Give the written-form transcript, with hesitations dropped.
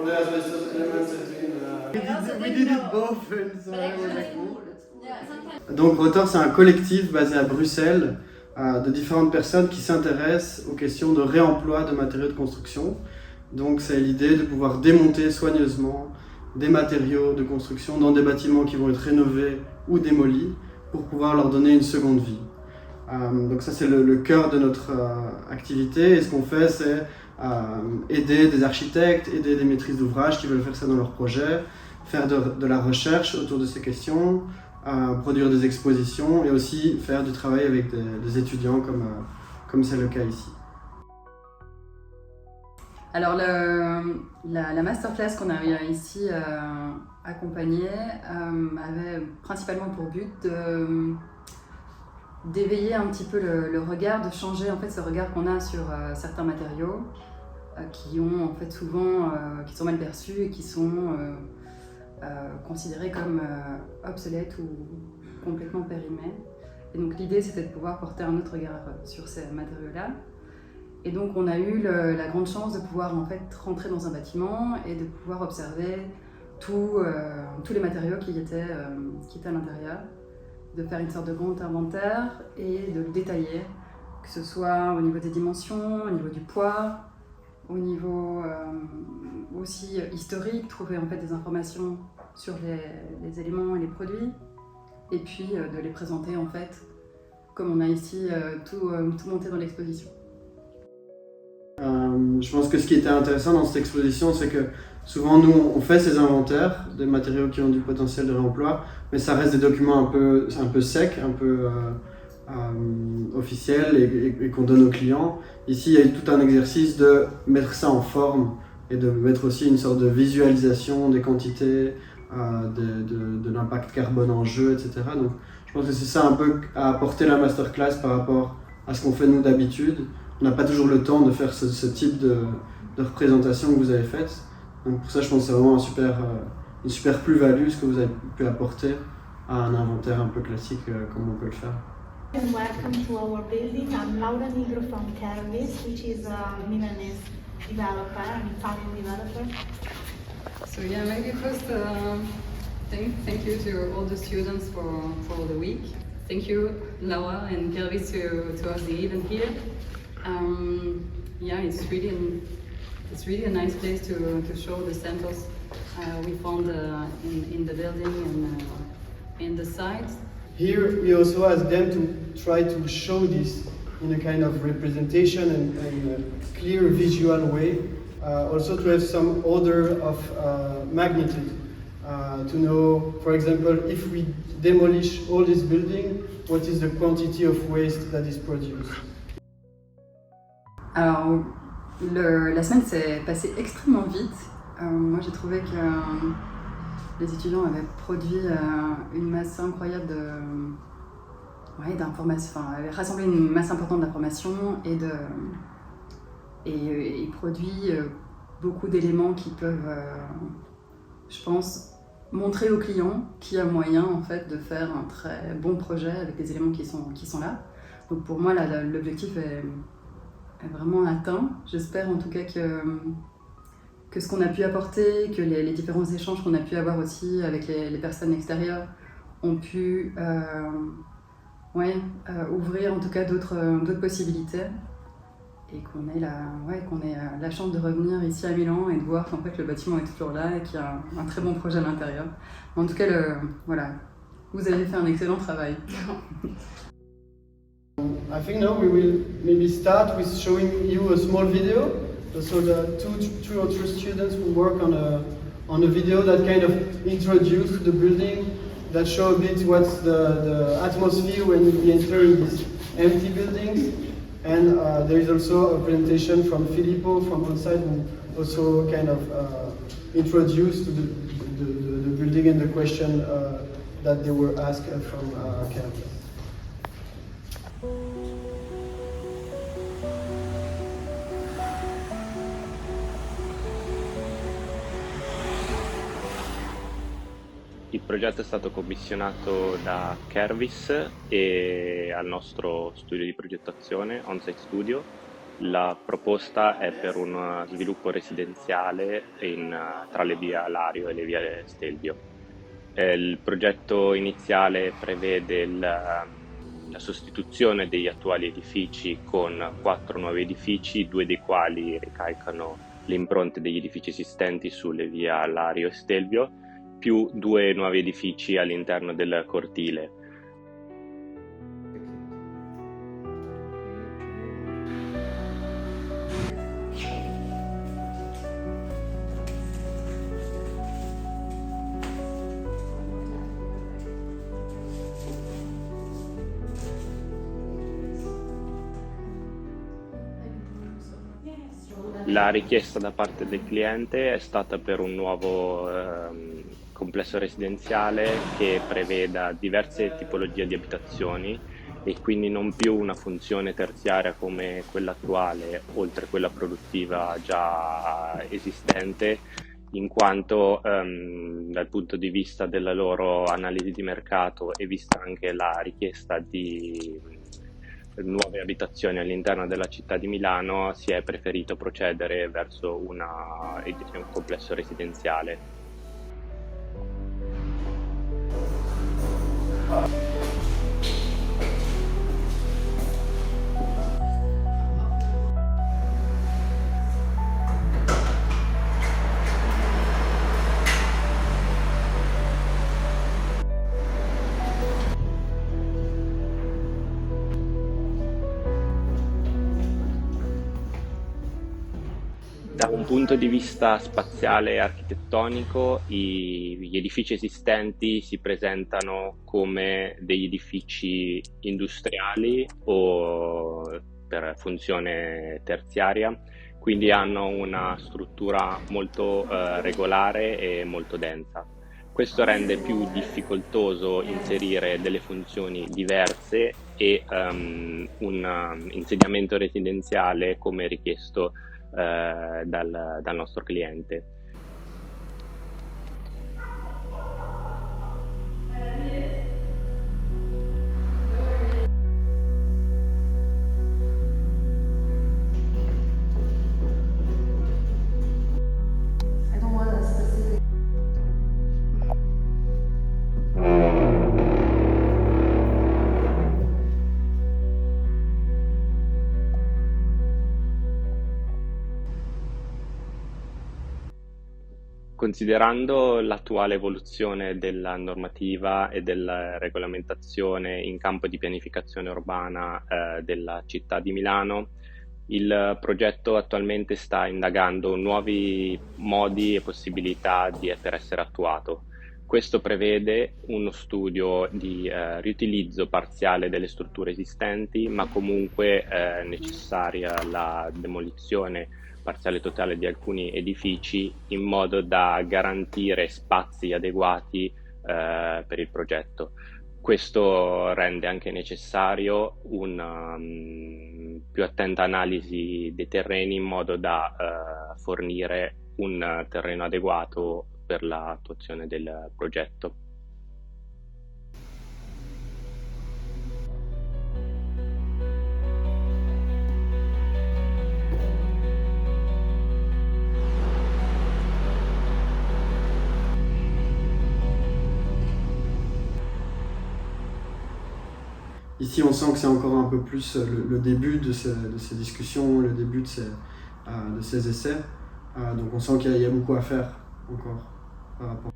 the asbestos elements has been. We did it both, and so it was like, cool. Donc Rotor, c'est un collectif basé à Bruxelles de différentes personnes qui s'intéressent aux questions de réemploi de matériaux de construction. Donc c'est l'idée de pouvoir démonter soigneusement des matériaux de construction dans des bâtiments qui vont être rénovés ou démolis pour pouvoir leur donner une seconde vie. Donc ça c'est le cœur de notre activité, et ce qu'on fait c'est aider des architectes, aider des maîtrises d'ouvrage qui veulent faire ça dans leur projet, faire de la recherche autour de ces questions, produire des expositions et aussi faire du travail avec des étudiants comme c'est le cas ici. Alors la masterclass qu'on a eu ici accompagnée avait principalement pour but d'éveiller un petit peu le regard, de changer en fait ce regard qu'on a sur certains matériaux qui ont en fait souvent qui sont mal perçus et qui sont considérés comme obsolètes ou complètement périmés. Et donc l'idée c'était de pouvoir porter un autre regard sur ces matériaux-là. Et donc on a eu la grande chance de pouvoir en fait rentrer dans un bâtiment et de pouvoir observer tous les matériaux qui étaient à l'intérieur, de faire une sorte de grand inventaire et de le détailler, que ce soit au niveau des dimensions, au niveau du poids, au niveau aussi historique, trouver en fait des informations sur les éléments et les produits, et puis de les présenter en fait comme on a ici tout monté dans l'exposition. Je pense que ce qui était intéressant dans cette exposition, c'est que souvent nous on fait ces inventaires des matériaux qui ont du potentiel de réemploi, mais ça reste des documents un peu secs, un peu officiels et qu'on donne aux clients. Ici il y a eu tout un exercice de mettre ça en forme et de mettre aussi une sorte de visualisation des quantités, de l'impact carbone en jeu, etc. Donc je pense que c'est ça un peu à apporter la masterclass par rapport à ce qu'on fait nous d'habitude. On n'a pas toujours le temps de faire ce type de représentation que vous avez faite. Donc pour ça, je pense que c'est vraiment une super plus-value ce que vous avez pu apporter à un inventaire un peu classique comme on peut le faire. Welcome to our building. I'm Laura Nigro from Kervis, which is a Milanese developer, an Italian developer. So yeah, maybe first thank you to all the students for the week. Thank you, Laura and Kervis, to host the event here. Yeah, it's really a nice place to show the samples we found in the building and in the site. Here we also asked them to try to show this in a kind of representation and a clear visual way. Also to have some order of magnitude. To know, for example, if we demolish all this building, what is the quantity of waste that is produced? Alors, la semaine s'est passée extrêmement vite. Moi, j'ai trouvé que les étudiants avaient produit une masse incroyable d'informations, avaient rassemblé une masse importante d'informations et produit beaucoup d'éléments qui peuvent, je pense, montrer aux clients qu'il y a moyen en fait de faire un très bon projet avec les éléments qui sont là. Donc pour moi, l'objectif est vraiment atteint. J'espère en tout cas que ce qu'on a pu apporter, que les différents échanges qu'on a pu avoir aussi avec les personnes extérieures ont pu ouvrir en tout cas d'autres possibilités, et qu'on ait la chance de revenir ici à Milan et de voir qu'en fait le bâtiment est toujours là et qu'il y a un très bon projet à l'intérieur. En tout cas, vous avez fait un excellent travail. I think now we will maybe start with showing you a small video. So the two or three students will work on a video that kind of introduce the building, that show a bit what's the atmosphere when we enter in these empty buildings. And there is also a presentation from Filippo from outside, who also kind of introduced to the building and the question that they were asked from Kervis. Il progetto è stato commissionato da Kervis e al nostro studio di progettazione, On-Site Studio, La proposta è per uno sviluppo residenziale tra le vie Lario e le vie Stelvio. Il progetto iniziale prevede la sostituzione degli attuali edifici con 4 nuovi edifici, 2 dei quali ricalcano le impronte degli edifici esistenti sulle vie Lario e Stelvio, più 2 nuovi edifici all'interno del cortile. La richiesta da parte del cliente è stata per un nuovo complesso residenziale che preveda diverse tipologie di abitazioni e quindi non più una funzione terziaria come quella attuale, oltre quella produttiva già esistente, in quanto dal punto di vista della loro analisi di mercato e vista anche la richiesta di nuove abitazioni all'interno della città di Milano, si è preferito procedere verso un complesso residenziale. Da un punto di vista spaziale e architettonico, gli edifici esistenti si presentano come degli edifici industriali o per funzione terziaria, quindi hanno una struttura molto regolare e molto densa. Questo rende più difficoltoso inserire delle funzioni diverse e un insediamento residenziale come richiesto dal nostro cliente. Considerando l'attuale evoluzione della normativa e della regolamentazione in campo di pianificazione urbana della città di Milano, il progetto attualmente sta indagando nuovi modi e possibilità per essere attuato. Questo prevede uno studio di riutilizzo parziale delle strutture esistenti, ma comunque necessaria la demolizione parziale totale di alcuni edifici in modo da garantire spazi adeguati per il progetto. Questo rende anche necessario una più attenta analisi dei terreni in modo da fornire un terreno adeguato per l'attuazione del progetto. Ici, on sent que c'est encore un peu plus le début de ces discussions, le début de ces essais. Donc on sent qu'il y a beaucoup à faire encore par rapport